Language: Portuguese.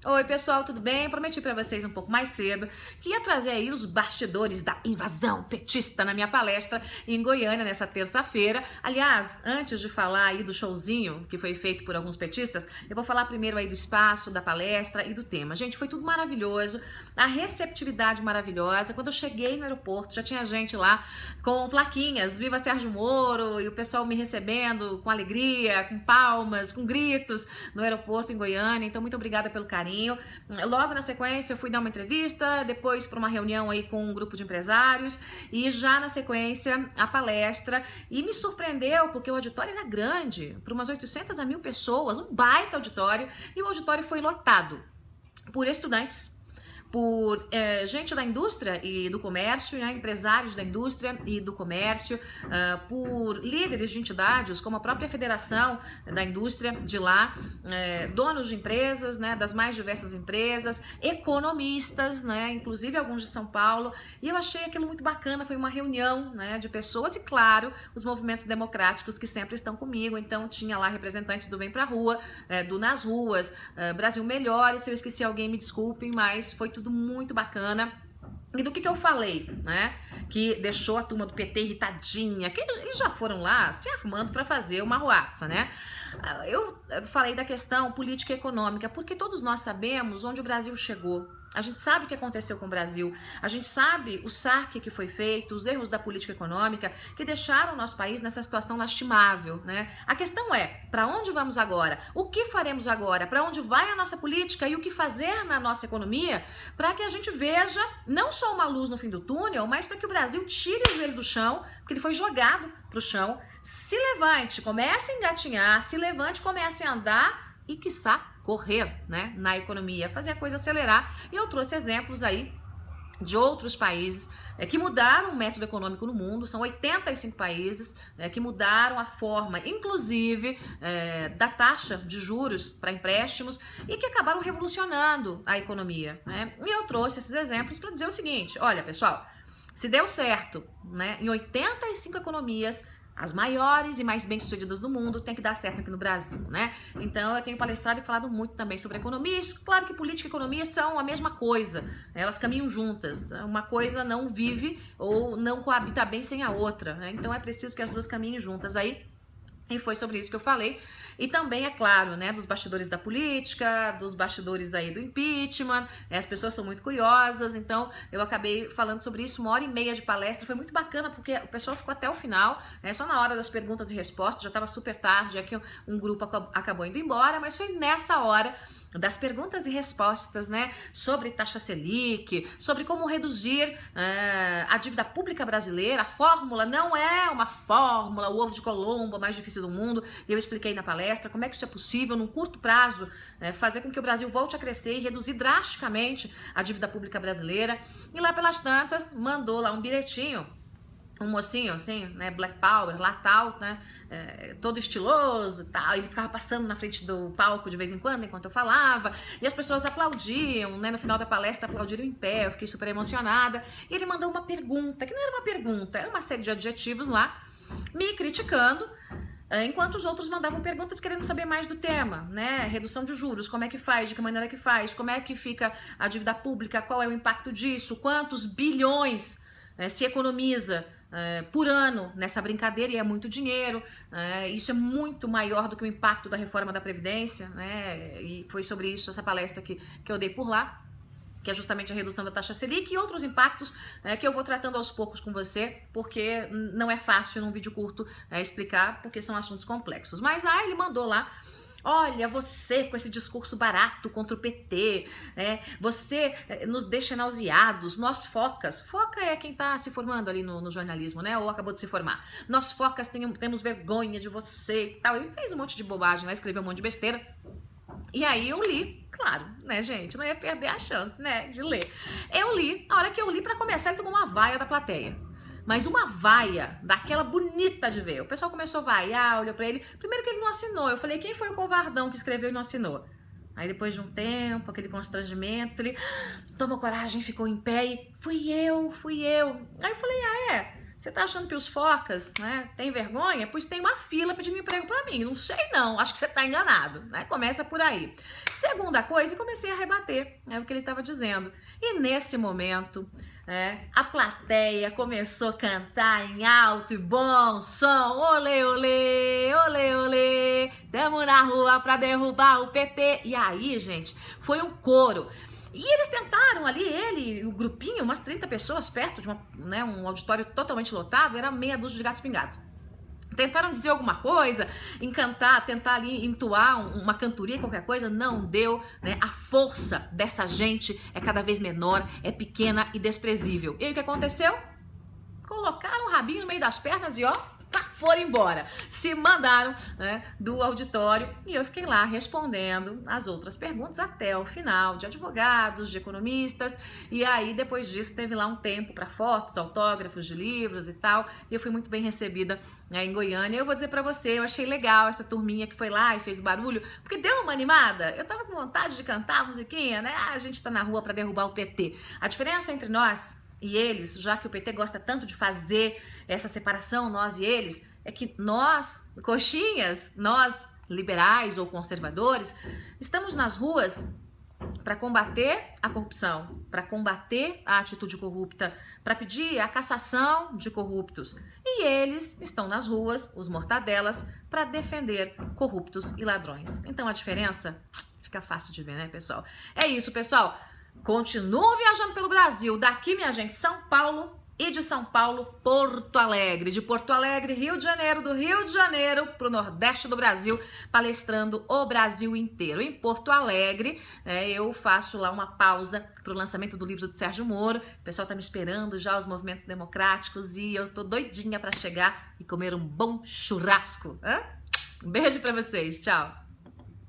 Oi pessoal, tudo bem? Prometi pra vocês um pouco mais cedo que ia trazer aí os bastidores da invasão petista na minha palestra em Goiânia nessa terça-feira. Aliás, antes de falar aí do showzinho que foi feito por alguns petistas, eu vou falar primeiro aí do espaço, da palestra e do tema. Gente, foi tudo maravilhoso, a receptividade maravilhosa. Quando eu cheguei no aeroporto, já tinha gente lá com plaquinhas, Viva Sérgio Moro, e o pessoal me recebendo com alegria, com palmas, com gritos no aeroporto em Goiânia. Então, muito obrigada pelo carinho. Logo na sequência eu fui dar uma entrevista, depois para uma reunião aí com um grupo de empresários e já na sequência a palestra, e me surpreendeu porque o auditório era grande, para umas 800 a 1000 pessoas, um baita auditório, e o auditório foi lotado por estudantes, por gente da indústria e do comércio, né, empresários da indústria e do comércio, por líderes de entidades, como a própria Federação da Indústria de lá, donos de empresas, né, das mais diversas empresas, economistas, né, inclusive alguns de São Paulo, e eu achei aquilo muito bacana. Foi uma reunião, né, de pessoas e, claro, os movimentos democráticos que sempre estão comigo. Então tinha lá representantes do Vem Pra Rua, do Nas Ruas, Brasil Melhor, e se eu esqueci alguém me desculpem, mas foi tudo muito bacana. E do que eu falei, né? Que deixou a turma do PT irritadinha, que eles já foram lá se armando para fazer uma arruaça, né? Eu falei da questão política e econômica, porque todos nós sabemos onde o Brasil chegou. A gente sabe o que aconteceu com o Brasil, a gente sabe o saque que foi feito, os erros da política econômica que deixaram o nosso país nessa situação lastimável, né? A questão é, para onde vamos agora? O que faremos agora? Para onde vai a nossa política e o que fazer na nossa economia para que a gente veja não só uma luz no fim do túnel, mas para que o Brasil tire o joelho do chão, porque ele foi jogado para o chão, se levante, comece a engatinhar, se levante, comece a andar e, quiçá, correr, né, na economia, fazer a coisa acelerar. E eu trouxe exemplos aí de outros países que mudaram o método econômico no mundo. São 85 países que mudaram a forma, inclusive, da taxa de juros para empréstimos, e que acabaram revolucionando a economia, né? E eu trouxe esses exemplos para dizer o seguinte: olha, pessoal, se deu certo, né, em 85 economias, as maiores e mais bem-sucedidas do mundo, tem que dar certo aqui no Brasil, né? Então eu tenho palestrado e falado muito também sobre economia. Claro que política e economia são a mesma coisa, elas caminham juntas. Uma coisa não vive ou não coabita bem sem a outra, né? Então é preciso que as duas caminhem juntas aí. E foi sobre isso que eu falei. E também, é claro, né, dos bastidores da política, dos bastidores aí do impeachment. As pessoas são muito curiosas, então eu acabei falando sobre isso 1h30 de palestra. Foi muito bacana porque o pessoal ficou até o final, né, só na hora das perguntas e respostas. Já estava super tarde, já que um grupo acabou indo embora, mas foi nessa hora das perguntas e respostas, né, sobre taxa Selic, sobre como reduzir a dívida pública brasileira. A fórmula não é uma fórmula, o ovo de Colombo, a mais difícil do mundo. Eu expliquei na palestra como é que isso é possível, num curto prazo, fazer com que o Brasil volte a crescer e reduzir drasticamente a dívida pública brasileira. E lá pelas tantas, mandou lá um bilhetinho, um mocinho, assim, né, Black Power, lá tal, né, todo estiloso e tal. Ele ficava passando na frente do palco de vez em quando, enquanto eu falava, e as pessoas aplaudiam, né, no final da palestra aplaudiram em pé. Eu fiquei super emocionada. E ele mandou uma pergunta, que não era uma pergunta, era uma série de adjetivos lá, me criticando, enquanto os outros mandavam perguntas querendo saber mais do tema, né? Redução de juros, como é que faz, de que maneira que faz, como é que fica a dívida pública, qual é o impacto disso, quantos bilhões se economiza por ano nessa brincadeira, e é muito dinheiro. Isso é muito maior do que o impacto da reforma da Previdência, né? E foi sobre isso essa palestra que eu dei por lá, que é justamente a redução da taxa Selic e outros impactos que eu vou tratando aos poucos com você, porque não é fácil num vídeo curto explicar, porque são assuntos complexos. Mas ele mandou lá: olha, você com esse discurso barato contra o PT, você nos deixa nauseados, nós focas. Foca é quem está se formando ali no jornalismo, né? Ou acabou de se formar. Nós focas temos vergonha de você e tal. Ele fez um monte de bobagem lá, escreveu um monte de besteira. E aí eu li, claro, né, gente? Não ia perder a chance, né, de ler. Eu li, a hora que eu li, pra começar, ele tomou uma vaia da plateia. Mas uma vaia daquela bonita de ver. O pessoal começou a vaiar, olhou pra ele. Primeiro que ele não assinou. Eu falei: quem foi o covardão que escreveu e não assinou? Aí depois de um tempo, aquele constrangimento, ele tomou coragem, ficou em pé e fui eu. Aí eu falei: Você tá achando que os focas, né, tem vergonha? Pois tem uma fila pedindo emprego pra mim. Não sei não, acho que você tá enganado, né? Começa por aí. Segunda coisa, e comecei a rebater, né, o que ele estava dizendo. E nesse momento, a plateia começou a cantar em alto e bom som. Olê, olê, olê, olê. Tamo na rua pra derrubar o PT. E aí, gente, foi um coro. E eles tentaram ali, ele e o grupinho, umas 30 pessoas perto de um auditório totalmente lotado, era meia dúzia de gatos pingados. Tentaram dizer alguma coisa, encantar, tentar ali entoar uma cantoria, qualquer coisa, não deu, né? A força dessa gente é cada vez menor, é pequena e desprezível. E aí o que aconteceu? Colocaram o rabinho no meio das pernas e ó, foram embora, se mandaram, né, do auditório, e eu fiquei lá respondendo as outras perguntas até o final, de advogados, de economistas, e aí depois disso teve lá um tempo para fotos, autógrafos de livros e tal, e eu fui muito bem recebida, né, em Goiânia. Eu vou dizer para você, eu achei legal essa turminha que foi lá e fez barulho, porque deu uma animada, eu tava com vontade de cantar a musiquinha, né, a gente tá na rua para derrubar o PT. A diferença entre nós e eles, já que o PT gosta tanto de fazer essa separação, nós e eles, é que nós, coxinhas, nós liberais ou conservadores, estamos nas ruas para combater a corrupção, para combater a atitude corrupta, para pedir a cassação de corruptos. E eles estão nas ruas, os mortadelas, para defender corruptos e ladrões. Então a diferença fica fácil de ver, né, pessoal? É isso, pessoal. Continuo viajando pelo Brasil, daqui, minha gente, São Paulo, e de São Paulo, Porto Alegre, de Porto Alegre, Rio de Janeiro, do Rio de Janeiro para o Nordeste do Brasil, palestrando o Brasil inteiro. Em Porto Alegre, eu faço lá uma pausa para o lançamento do livro do Sérgio Moro, o pessoal tá me esperando já, os movimentos democráticos, e eu tô doidinha para chegar e comer um bom churrasco. Um beijo para vocês, tchau!